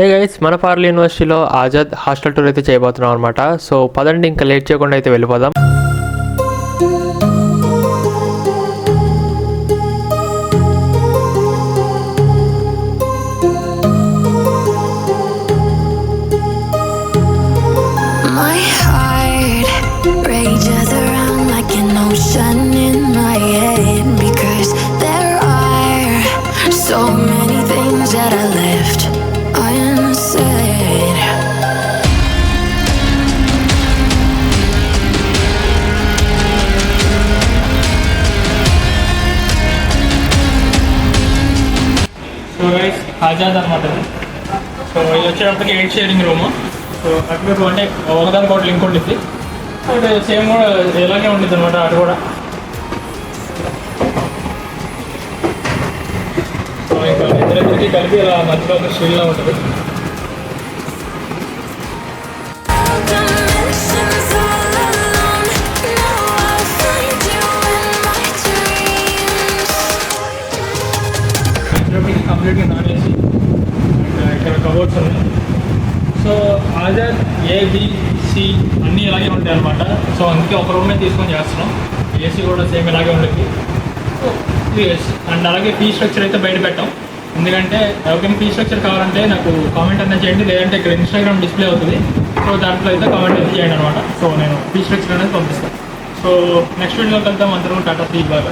Hey guys, మన పార్లీ యూనివర్సిటీలో Azad hostel tour అయితే చేయబోతున్నాం అనమాట. సో పదండి, ఇంకా లేట్ చేయకుండా అయితే వెళ్ళిపోదాం. సో గైస్, ఆజాద్ అనమాట. సో ఇది వచ్చేటప్పటికి 8 షేరింగ్ రూము. సో అటు అంటే ఒకదానికి ఒకటి లింక్ ఉంటుంది. అటు సేమ్ కూడా ఇలాగే ఉంటుంది అనమాట. అటు కూడా సో ఇంకా ఇద్దరిద్దరికి కలిపి ఇలా మధ్యలో ఒక స్టీల్లా ఉంటుంది. కంప్లీట్గా నానేసి ఇక్కడ కబోర్డ్స్ ఉన్నాయి. సో ఆజాద్ ఏబిసి అన్నీ ఇలాగే ఉంటాయి అనమాట. సో అందుకే ఒక రూమే తీసుకొని చేస్తున్నాం. ఏసీ కూడా సేమ్ ఇలాగే ఉంటుంది. సో అండ్ అలాగే ఫీ స్ట్రక్చర్ అయితే బయట పెట్టాం. ఎందుకంటే ఎవరికైనా ఫీ స్ట్రక్చర్ కావాలంటే నాకు కామెంట్ అనేది చేయండి, లేదంటే ఇక్కడ ఇన్స్టాగ్రామ్ డిస్ప్లే అవుతుంది. సో దాంట్లో అయితే కామెంట్ అయితే చేయండి అనమాట. సో నేను ఫీ స్ట్రక్చర్ అనేది పంపిస్తాను. సో నెక్స్ట్ వీడియోకి వెళ్తాం. అందరం టాటా, సీ బాయ్.